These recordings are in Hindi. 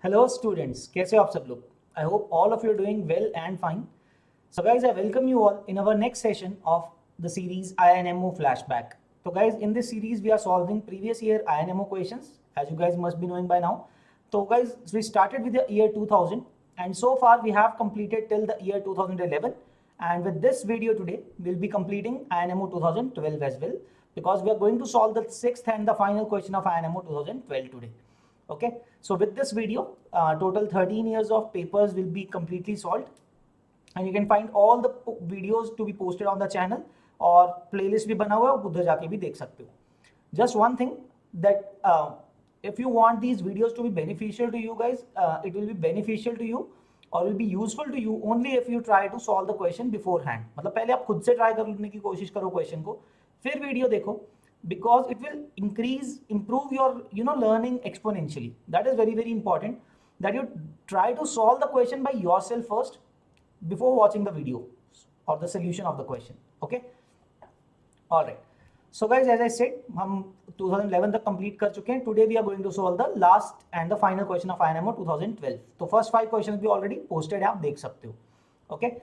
Hello students, कैसे हो आप सब लोग? I hope all of you are doing well and fine. So guys, I welcome you all in our next session of the series INMO Flashback. So guys, in this series we are solving previous year INMO questions, as you guys must be knowing by now. So guys, we started with the year 2000 and so far we have completed till the year 2011, and with this video today we'll be completing INMO 2012 as well, because we are going to solve the sixth and the final question of INMO 2012 today. Okay, so with this video total 13 years of papers will be completely solved, and you can find all the videos to be posted on the channel, और playlist भी बना हुआ है, उधर जाके भी देख सकते हो. Just one thing, that if you want these videos to be beneficial to you guys, it will be beneficial to you or will be useful to you only if you try to solve the question beforehand. मतलब पहले आप खुद से ट्राई करने की कोशिश करो क्वेश्चन को, फिर वीडियो देखो, because it will improve your learning exponentially. That is very important, that you try to solve the question by yourself first before watching the video or the solution of the question. Okay, all right. So guys, as I said, हम 2011 तक complete कर चुके हैं. Today we are going to solve the last and the final question of INMO 2012. तो first 5 questions भी already posted है, आप देख सकते हो. Okay.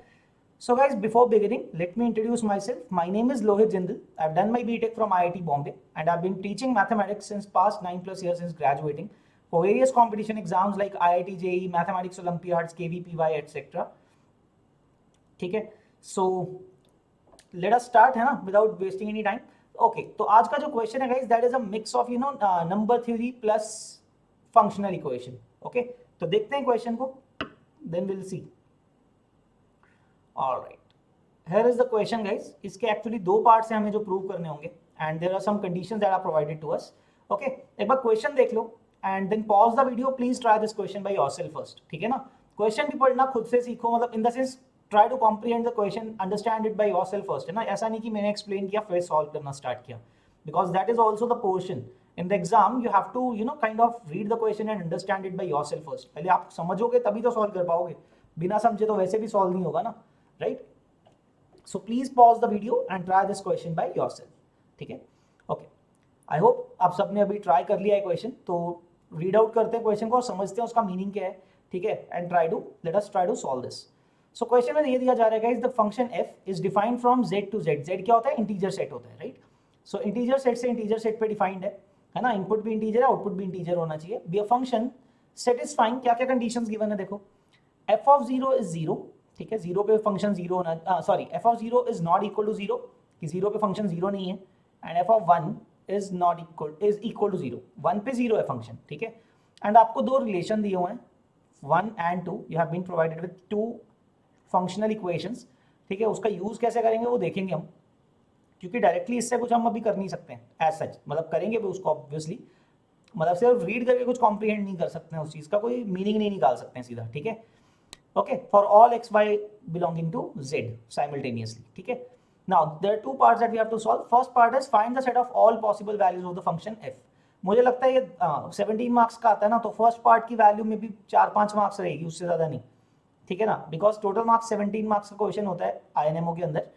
So guys, before beginning, let me introduce myself. My name is Lohit Jindal. I've done my BTech from IIT Bombay and I've been teaching mathematics since past 9+ years since graduating for various competition exams like IIT JEE, Mathematics Olympiads, KVPY, etc. ठीक है, so let us start है ना, without wasting any time. Okay, तो आज का जो question है guys, that is a mix of number theory plus functional equation. Okay, तो देखते हैं question को, then we'll see. All right, here is the question guys. इसके actually दो parts हैं हमें जो prove करने होंगे, and there are some conditions that are provided to us. Okay, एक बार question देख लो and then pause the video. Please try this question by yourself first. ठीक है ना, question भी पढ़ना खुद से सीखो, मतलब in the sense try to comprehend the question, understand it by yourself first, है ना. ऐसा नहीं कि मैंने explain किया फिर solve करना start किया, because that is also the portion in the exam. You have to kind of read the question and understand it by yourself first. पहले आप समझोगे तभी तो solve कर पाओगे, बिना समझे तो वैसे भी solve नहीं होगा ना, right? So please pause the video and try this question by yourself. ठीक है, okay. I hope आप सबने अभी try कर लिया है question, तो read out करते हैं question को और समझते हैं उसका meaning क्या है, ठीक है, and let us try to solve this. So question में ये दिया जा रहा है guys, the function f is defined from z to z. z क्या होता है? Integer set होता है, right? So integer set से integer set पे defined है ना, input भी integer है, output भी integer होना चाहिए. Be a function satisfying क्या क्या conditions given है देखो, f of 0 is 0, ठीक है, 0 पे फंक्शन 0 होना, sorry, f of 0 is not equal to 0, कि 0 पे फंक्शन 0 नहीं है, and f of 1 is equal to 0, 1 पे 0 है फंक्शन, ठीक है. एंड आपको दो रिलेशन दिए हुए हैं 1 and 2. You have been provided with 2 functional equations, ठीक है. उसका यूज कैसे करेंगे वो देखेंगे हम, क्योंकि डायरेक्टली इससे कुछ हम अभी कर नहीं सकते हैं एज सच, मतलब करेंगे भी उसको ऑब्वियसली, मतलब सिर्फ रीड करके कुछ कॉम्प्रीहेंड नहीं कर सकते हैं, उस चीज़ का कोई मीनिंग नहीं निकाल सकते हैं सीधा, ठीक है. Okay, for all x, y belonging to z simultaneously, ठीक है. Now there are two parts that we have to solve. First part is find the set of all possible values of the function f. मुझे लगता है ये 17 मार्क्स का आता है ना, तो फर्स्ट पार्ट की वैल्यू में भी 4-5 मार्क्स रहेगी, उससे ज़्यादा नहीं, ठीक है ना, बिकॉज टोटल मार्क्स 17 मार्क्स का क्वेश्चन होता है INMO के अंदर.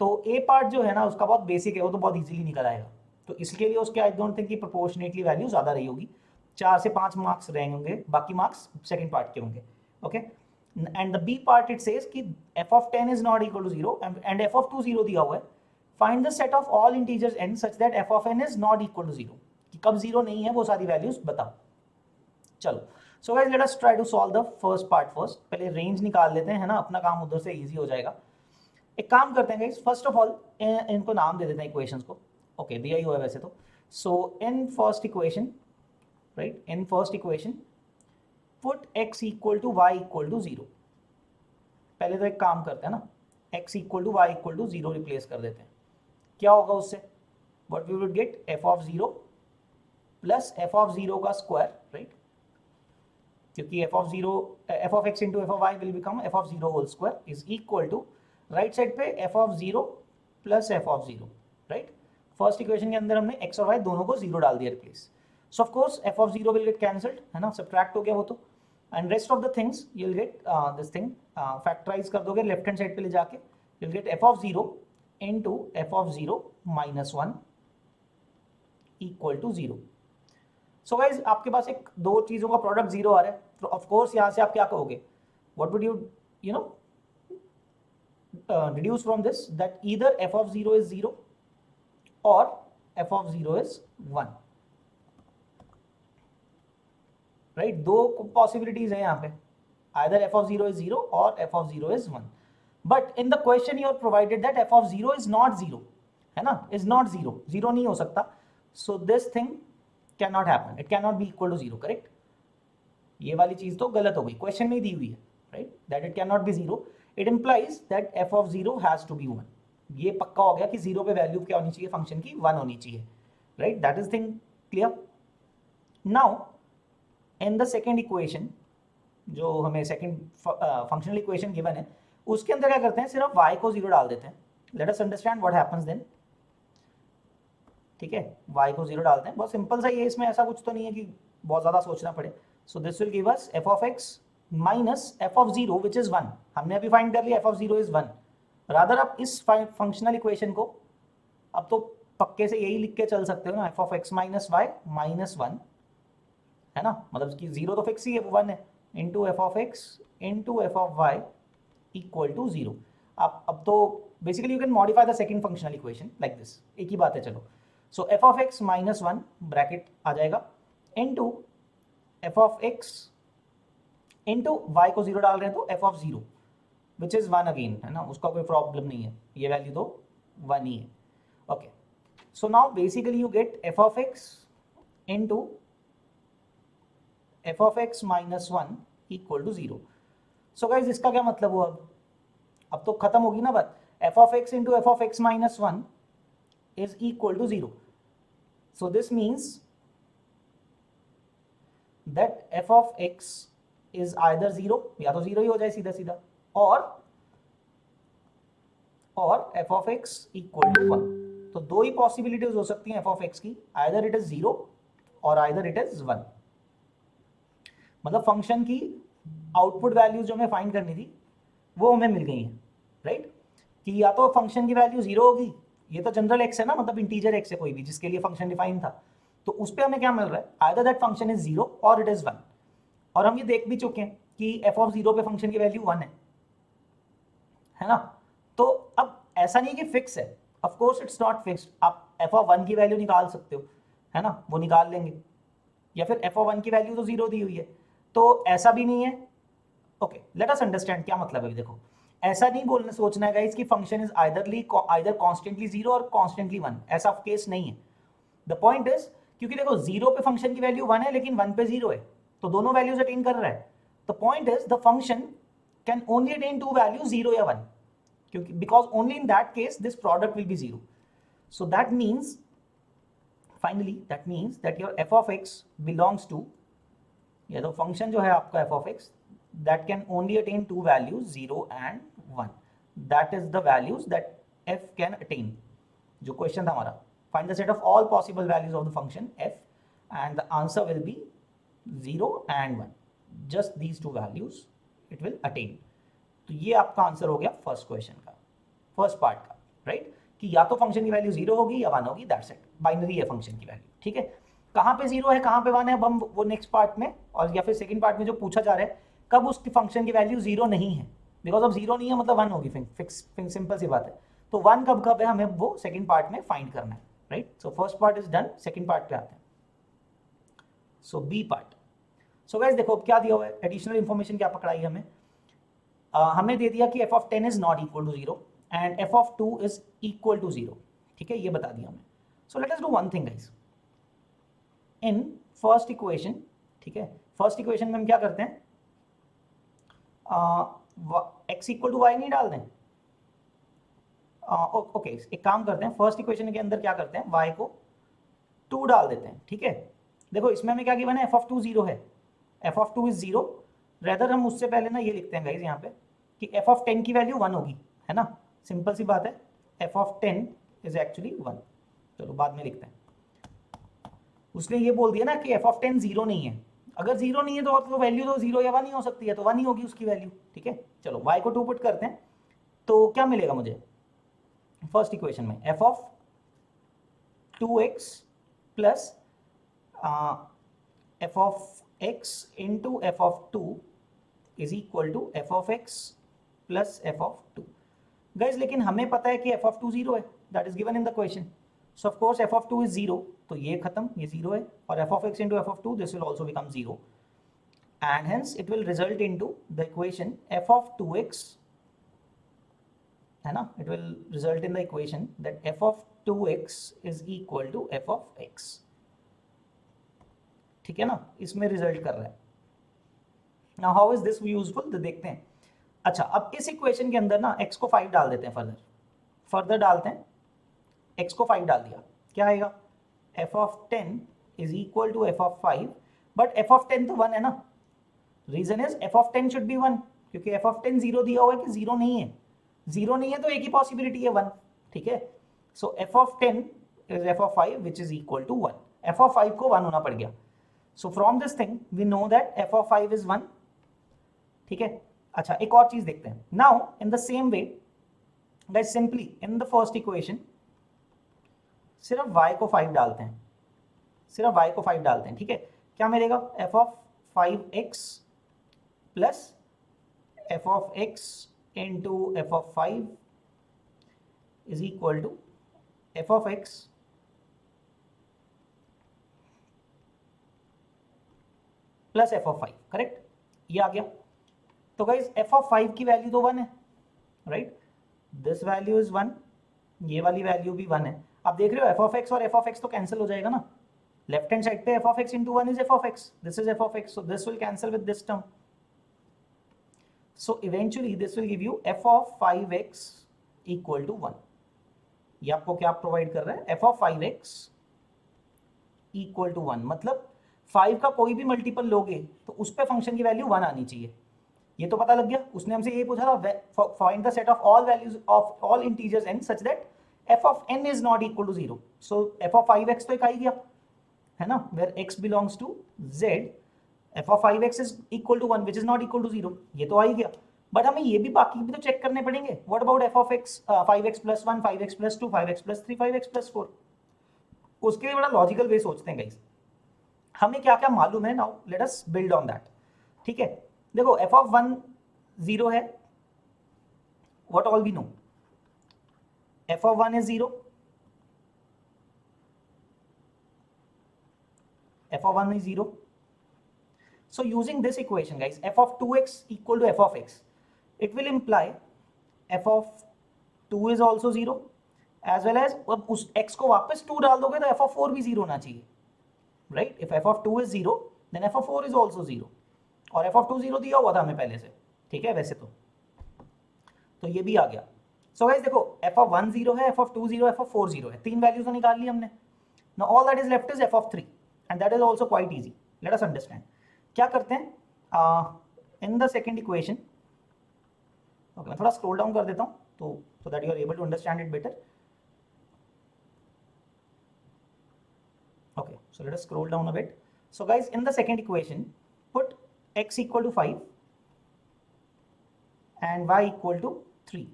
तो ए पार्ट जो है ना उसका बहुत बेसिक है, वो तो बहुत इजीली निकल आएगा, तो इसके लिए उसके आई डोंट थिंक कि प्रोपोर्शनेटली वैल्यू ज़्यादा रही होगी, 4 से 5 मार्क्स रहेंगे, बाकी मार्क्स सेकेंड पार्ट के होंगे. Okay, and the b part it says कि f of 10 is not equal to 0 and f of 2 0 दिया हुआ है. Find the set of all integers n such that f of n is not equal to 0, कि कब 0 नहीं है वो सारी वैल्यूज बताओ. चलो, so guys let us try to solve the first part first. पहले रेंज निकाल लेते हैं, है ना, अपना काम उधर से इजी हो जाएगा. एक काम करते हैं guys, फर्स्ट ऑफ ऑल इनको नाम दे देते हैं इक्वेशंस को. ओके, दिया ही हुआ है वैसे तो. So in first equation, right, in first equation put x equal to y equal to 0. पहले तो एक काम करते हैं ना, x equal to y equal to 0 replace कर देते हैं. क्या होगा उससे, what we would get, f of 0 plus f of 0 का स्क्वायर, राइट, क्योंकि f of x into f of y will become f of 0 whole square is equal to, right side पे f of 0 plus f of 0, right. First equation के अंदर हमने x और y दोनों को 0 डाल दिया replace. So of course f of 0 will get cancelled, है ना, सब्ट्रैक्ट हो गया वो तो, and rest of the things you'll get this thing factorize कर दोगे लेफ्ट हैंड साइड पे ले जाके, you'll get f of 0 into f of 0 minus 1 equal to 0. So guys आपके पास एक दो चीज़ों का प्रोडक्ट जीरो आ रहा है, तो ऑफकोर्स यहाँ से आप क्या कहोगे, what would you know deduce from this that either f of 0 is 0 or f of 0 is 1, right? दो possibilities हैं यहाँ पे, either f of 0 is 0 or f of 0 is 1, but in the question you are provided that f of 0 is not 0, है ना, is not 0, 0 नहीं हो सकता, so this thing cannot happen, it cannot be equal to 0, correct? ये वाली चीज तो गलत हो गई, क्वेश्चन में ही दी हुई है, right, that it can not be 0, it implies that f of 0 has to be 1, ये पक्का हो गया कि 0 पे वैल्यू क्या होनी चाहिए, फंक्शन की 1 होनी चाहिए, right, that is thing clear. Now in the second equation, जो हमें सेकेंड फंक्शनल इक्वेशन गिवन है, उसके अंदर क्या करते हैं, सिर्फ y को 0 डाल देते हैं, let us understand what happens then, ठीक है, y को 0 डालते हैं, बहुत सिंपल सा ही है, इसमें ऐसा कुछ तो नहीं है कि बहुत ज़्यादा सोचना पड़े। So this will give us f of x minus f of 0 which is 1, हमने अभी फाइंड कर लिया f of 0 इज़ 1, रादर आप इस फंक्शनल इक्वेशन को अब तो पक्के से यही लिख के चल सकते हो ना, f of x minus y minus 1, है ना, मतलब कि 0 तो फिक्स ही है, 1 है, into f of x into f of y equal to 0। आप अब तो basically you can modify the second functional equation like this, एक ही बात है, चलो। So f of x minus 1 bracket आ जाएगा into f of x into y को 0 डाल रहे हैं तो f of 0 which is 1 again, है ना, उसका कोई प्रॉब्लम नहीं है, ये वैल्यू तो 1 ही है, okay. So now basically you get f of x into f of x minus 1 equal to 0। So guys इसका क्या मतलब हुआ, अब तो खत्म होगी ना बात, f of x into f of x minus 1 is equal to 0. So this means that f of x is either 0, या तो 0 ही हो जाए सीधा सीधा, और f of x equal to 1। तो दो ही पॉसिबिलिटीज हो सकती हैं f of x की, either it is 0 और either it is 1। मतलब फंक्शन की आउटपुट वैल्यू जो हमें फाइंड करनी थी वो हमें मिल गई है, राइट, कि या तो फंक्शन की वैल्यू 0 होगी, ये तो जनरल एक्स है ना, मतलब इंटीजर एक्स है कोई भी जिसके लिए फंक्शन डिफाइन था, तो उस पर हमें क्या मिल रहा है, आइदर दैट फंक्शन इज 0 और इट इज 1। और हम ये देख भी चुके हैं कि f of 0 पे फंक्शन की वैल्यू 1 है ना, तो अब ऐसा नहीं कि फिक्स है, of course it's not fixed, आप f of 1 की वैल्यू निकाल सकते हो, है ना, वो निकाल लेंगे, या फिर f of 1 की वैल्यू तो 0 दी हुई है, तो ऐसा भी नहीं है, ओके, लेट अस अंडरस्टैंड क्या मतलब है। देखो ऐसा नहीं बोलना सोचना है गाइस कि फंक्शन इज आइदर कॉन्स्टेंटली 0 और कॉन्स्टेंटली 1, ऐसा केस नहीं है। द पॉइंट इज, क्योंकि देखो 0 पे फंक्शन की वैल्यू 1 है लेकिन 1 पे 0 है, तो दोनों वैल्यूज अटेन कर रहा है। The point is the function can only attain to value 0 या 1, क्योंकि because only in that case this product will be 0। So that means finally that your f of x belongs to, या तो फंक्शन जो है आपका f of x that can only attain two values 0 and 1, that is the values that f can attain। जो क्वेश्चन था हमारा, find the set of all possible values of the function f and the answer will be 0 and 1, just these two values it will attain। तो ये आपका आंसर हो गया फर्स्ट क्वेश्चन का, फर्स्ट पार्ट का, राइट, कि या तो फंक्शन की वैल्यू 0 होगी या 1 होगी, दैट्स इट, बाइनरी है फंक्शन की वैल्यू, ठीक है। कहाँ पे 0 है कहाँ पे 1 है, अब हम वो नेक्स्ट पार्ट में और या फिर सेकंड पार्ट में जो पूछा जा रहा है, कब उसकी फंक्शन की वैल्यू 0 नहीं है, बिकॉज अब 0 नहीं है मतलब 1 होगी, फिक्स सिंपल सी बात है। तो 1 कब है हमें वो सेकंड पार्ट में फाइंड करना है, right. So first part is done, second part पे आते हैं। सो बी पार्ट। सो गाइस देखो अब क्या दिया हुआ है, एडिशनल इंफॉर्मेशन क्या पकड़ाई हमें, हमें दे दिया कि f of 10 is not equal to 0 and f of 2 is equal to 0, ठीक है, ये बता दिया हमें। So let us do one thing guys, in first equation, ठीक है, फर्स्ट इक्वेशन में हम क्या करते हैं, x इक्वल टू वाई नहीं डाल दें, ओके, एक काम करते हैं, फर्स्ट इक्वेशन के अंदर क्या करते हैं, y को 2 डाल देते हैं, ठीक है। देखो इसमें हमें क्या गिवन है, f of 2 0 है, f of 2 इज 0, रेदर हम उससे पहले ना ये लिखते हैं गाइस यहाँ पे कि f of 10 की वैल्यू 1 होगी, है ना, सिंपल सी बात है, f of 10 इज एक्चुअली 1, चलो बाद में लिखते हैं। उसने ये बोल दिया ना कि f of 10 0 नहीं है, अगर 0 नहीं है तो वैल्यू तो 0 या 1 ही हो सकती है, तो 1 ही होगी उसकी वैल्यू, ठीक है। चलो y को 2 पुट करते हैं, तो क्या मिलेगा मुझे फर्स्ट इक्वेशन में, f of 2x plus F of X into F of two is equal to F of X plus F of two. Guys लेकिन हमें पता है कि एफ ऑफ टू जीरो है, that is given in the question. So of course F of two is zero, तो ये खत्म, ये जीरो है, और F of X into F of two this will also become zero, and hence it will result into the equation f of 2x, है ना, it will result in the equation that f of 2x is equal to f of x, ठीक है ना, इसमें रिजल्ट कर रहा है। now how is this useful, तो देखते हैं। अच्छा, अब इस इक्वेशन के अंदर ना x को 5 डाल देते हैं, फर्दर डालते हैं, x को 5 डाल दिया, क्या आएगा, f of 10 is equal to f of 5, but f of 10 तो 1 है ना, reason is f of 10 should be 1, क्योंकि f of 10 जीरो दिया हुआ है कि जीरो नहीं है, जीरो नहीं है तो एक ही पॉसिबिलिटी है 1, ठीक है। So f of 10 is f of 5 which is equal to 1, f of 5 को 1 होना पड़ गया। So from this thing we know that f of 5 is 1, ठीक है। अच्छा, एक और चीज देखते हैं। Now in the same way guys, simply in the first equation सिर्फ y को 5 डालते हैं, सिर्फ y को 5 डालते हैं, ठीक है। क्या मिलेगा, f of 5x plus f of x into f of 5 is equal to f of x plus f of 5, correct, ये आ गया। तो गाइज f of 5 की वैल्यू तो 1 है, राइट, दिस वैल्यू इज 1, ये वाली वैल्यू भी 1 है। आप देख रहे हो f of x और f of x तो कैंसिल हो जाएगा ना, लेफ्ट हैंड साइड पे f of x into 1 is f of x, this is f of x, so this will cancel with this term. So eventually this will give you f of 5x equal to 1. ये आपको क्या प्रोवाइड कर रहा है, f of 5x equal to 1, मतलब 5 का कोई भी मल्टीपल लोगे तो उस पे फंक्शन की वैल्यू 1 आनी चाहिए। ये तो पता लग गया, उसने हमसे ये पूछा था find the set of all values of all integers n such that f of n is not equal to 0. So f of 5x तो एक आ ही गया, है ना, where x belongs to z, f of 5x is equal to 1 which is not equal to 0, ये तो आ ही गया। बट हमें ये भी बाकी भी तो चेक करने पड़ेंगे, what about f of x 5x plus 1, 5x plus 2, 5x plus 3, 5x plus 4, उसके लिए बड़ा लॉजिकल वे सोचते हैं गाइस, हमें क्या क्या मालूम है, now let us build on that, ठीक है। देखो f of 1 0 है, what all we know, f of 1 is 0, f of 1 is 0. So using this equation guys, f of 2x equal to f of x, it will imply f of 2 is also 0 as well as, अब उस x को वापस 2 डाल दोगे तो f of 4 भी 0 होना चाहिए, right? If f of 2 is 0 then f of 4 is also 0, और f of 2 0 दिया हुआ था हमें पहले से, ठीक है, वैसे तो ये भी आ गया। So guys देखो f of 1 0 है, f of 2 0, f of 4 0 है, तीन वैल्यूज तो निकाल ली हमने। Now all that is left is f of 3 and that is also quite easy. Let us understand. क्या करते हैं, in the second equation, okay, मैं थोड़ा scroll down कर देता हूँ तो so that you are able to understand it better. Okay, so let us scroll down a bit. So guys, in the second equation, put x equal to 5 and y equal to 3.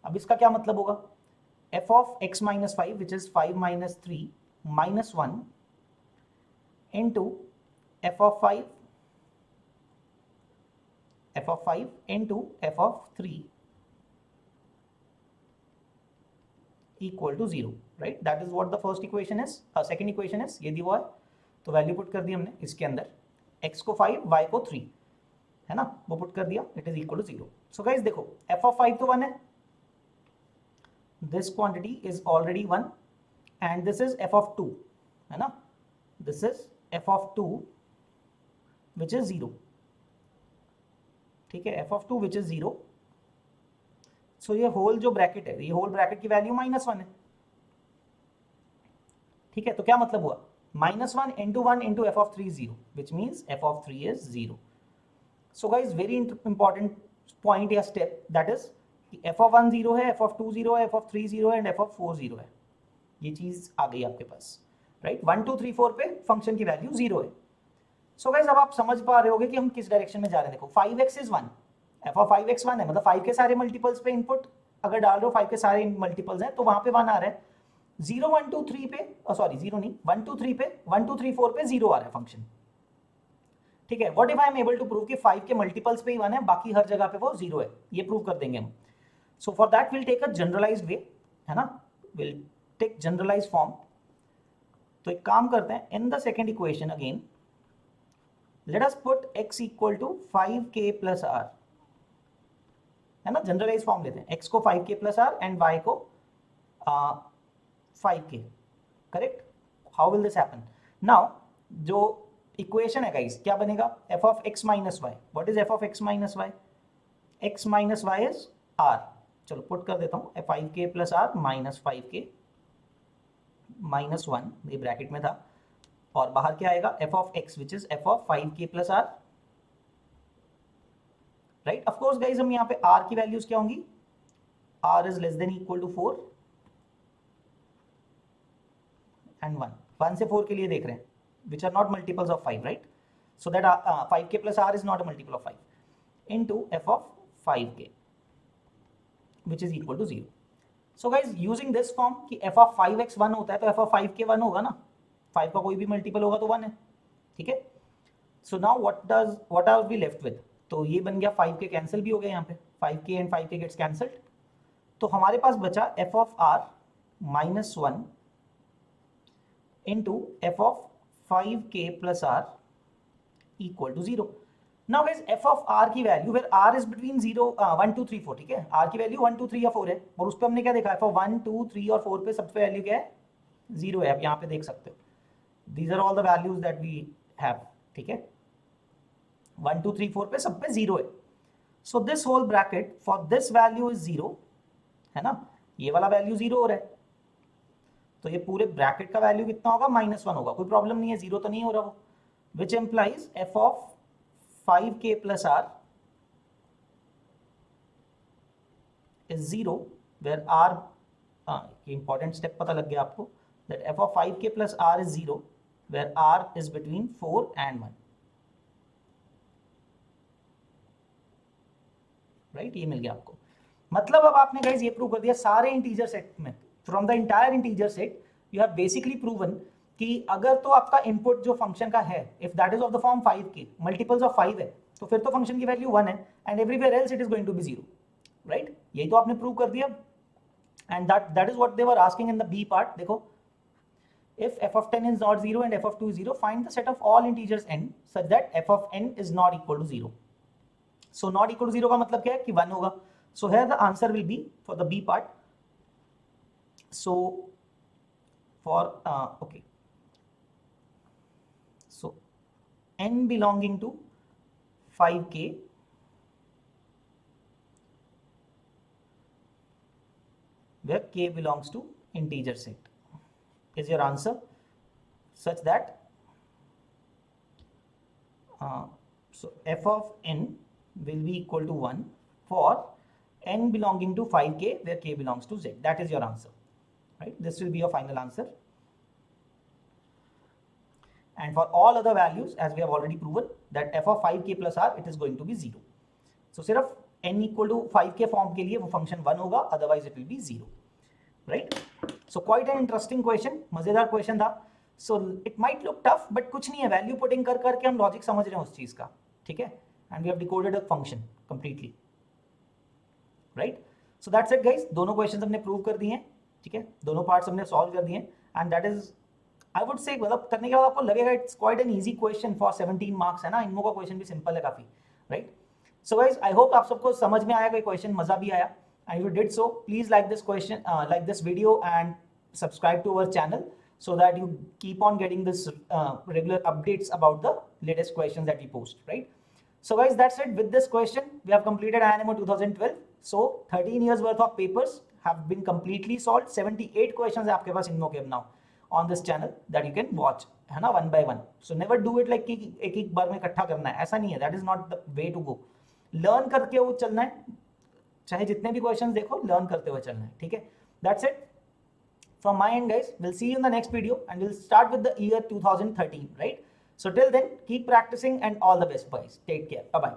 अब इसका क्या मतलब होगा, f of x minus 5 which is 5 minus 3 minus 1 into f of 5 into f of 3 equal to 0, right? That is what the first equation is, second equation is, ये दी हुआ है, तो वैल्यू पुट कर दी हमने इसके अंदर, x को 5 y को 3, है ना, वो पुट कर दिया, it is equal to 0। So guys देखो f of 5 तो 1 है, this quantity is already 1 and this is f of 2, है ना, this is f of 2 which is 0, ठीक है, f of 2 which is 0। सो ये होल जो ब्रैकेट है, ये होल ब्रैकेट की वैल्यू -1 है, ठीक है, तो क्या मतलब हुआ, -1 into 1 into f of 3 is 0 which means f of 3 is 0। So guys very important point या step, that is f of 1 0 है, f of 2 0 है, f of 3 0 है and f of 4 0 है, ये चीज आ गई आपके पास, राइट। 1 2 3 4 पे फंक्शन की वैल्यू 0 है। सो गाइस अब आप समझ पा रहे होगे कि हम किस डायरेक्शन में जा रहे हैं। देखो 5x is 1, f of 5x 1 है, मतलब 5 के सारे मल्टीपल्स पे इनपुट अगर डाल रहे हो, 5 के सारे मल्टीपल्स हैं तो वहां पे 1 आ रहा है। 0 1 2 3 पे, सॉरी 0 नहीं, 1 2 3 पे, 1 2 3 4 पे 0 आ रहा है फंक्शन, ठीक है। What if I am able to prove कि 5 के मल्टीपल्स पे ही 1 है, बाकी हर जगह पे वो 0 है, ये प्रूव कर देंगे हम। So for that will take a generalised way, है ना, विल टेक जनरलाइज्ड फॉर्म। तो एक काम करते हैं, in the second equation again let us put x equal to 5k plus r, है ना, जनरलाइज फॉर्म लेते हैं, x को 5k plus r and y को 5k, correct. How will this happen? Now जो इक्वेशन है गाइस क्या बनेगा, f of x minus Y. What is f of x minus Y? x minus Y is r। चलो पुट कर देता हूँ, 5k plus r minus 5k minus 1, ये ब्रैकेट में था, और बाहर क्या आएगा, f of x which is f of 5k plus r, right. Of course guys हम यहाँ पे r की वैल्यूज क्या होंगी, r is less than equal to 4 and 1 से 4 के लिए देख रहे हैं, which are not multiples of 5, right? So that 5k plus r is not a multiple of 5 into f of 5k, which is equal to 0. So guys, using this form कि f of 5x 1 होता है तो f of 5k 1 होगा ना, 5 का कोई भी मल्टीपल होगा तो 1 है, ठीक है। So now what are we left with? तो ये बन गया 5k कैंसिल भी हो गया यहाँ पे, 5k and 5k gets cancelled, तो हमारे पास बचा f of r minus 1 into f of 5k plus r equal to 0. Now guys f of r की value where r is between 1 2 3 4, ठीक है, r की वैल्यू 1 2 3 या 4 है, और उस पर हमने क्या देखा, f of 1 2 3 और 4 पे सब पे वैल्यू क्या है, 0 है। आप यहाँ पे देख सकते हो, these are all the values that we have, ठीक है, 1 2 3 4 पे सब पे 0 है। So this whole bracket for this value is 0, है ना, ये वाला वैल्यू 0 हो रहा है, तो ये पूरे ब्रैकेट का वैल्यू कितना होगा, -1 होगा, कोई प्रॉब्लम नहीं है, 0 तो नहीं हो रहा वो, which implies f of 5k plus r is 0 where r, ये इंपॉर्टेंट स्टेप पता लग गया आपको, that f of 5k plus r is 0 where r is between 4 and 1, right, ये मिल गया आपको। मतलब अब आपने गाइस ये प्रूव कर दिया सारे इंटीजर सेट में, from the entire integer set you have basically proven कि अगर तो आपका इनपुट जो फंक्शन का है, if that is of the form 5k, multiples of 5 है, तो फिर तो फंक्शन की वैल्यू 1 है and everywhere else it is going to be 0, right, यही तो आपने प्रूव कर दिया। And that is what they were asking in the B part. देखो, if f of 10 is not 0 and f of 2 is 0, find the set of all integers n such that f of n is not equal to 0. So not equal to 0 का मतलब क्या है कि 1 होगा। So here the answer will be for the B part. So for okay, so n belonging to 5k where k belongs to integer set is your answer, such that so f of n will be equal to 1 for n belonging to 5k where k belongs to z. That is your answer, right? This will be your final answer. And for all other values, as we have already proven, that f of 5k plus r, it is going to be 0. So सिर्फ n equal to 5k form के लिए वो फंक्शन 1 होगा, otherwise it will be 0, right? So quite an interesting question, मजेदार क्वेश्चन था। So it might look tough, but कुछ नहीं है, वैल्यू पुटिंग कर करके हम लॉजिक समझ रहे हैं उस चीज का, ठीक है, and we have decoded a function completely, right? So that's it guys, दोनों क्वेश्चंस हमने प्रूव कर दिए हैं, ठीक है, दोनों पार्ट्स हमने सॉल्व कर दिए, and that is I would say, मतलब करने के बाद आपको लगेगा it's quite an easy question for 17 marks, है ना, इनमो का क्वेश्चन भी सिंपल है काफी, right? So guys I hope आप सबको समझ में आया, कोई क्वेश्चन मजा भी आया, and you did so please like this question, like this video and subscribe to our channel so that you keep on getting this regular updates about the latest questions that we post, right? So guys, that's it. With this question we have completed INMO 2012. So 13 years worth of papers have been completely solved. 78 questions है आपके पास INMO के now on this channel that you can watch, है ना, one by one. So never do it like कि एक बार में इकट्ठा करना है, ऐसा नहीं है, that is not the way to go. Learn करके वो चलना है, चाहे जितने भी questions देखो learn करते हुए चलना है, ठीक है? That's it from my end guys. We'll see you in the next video and we'll start with the year 2013, right? So till then keep practicing and all the best guys. Take care. Bye bye.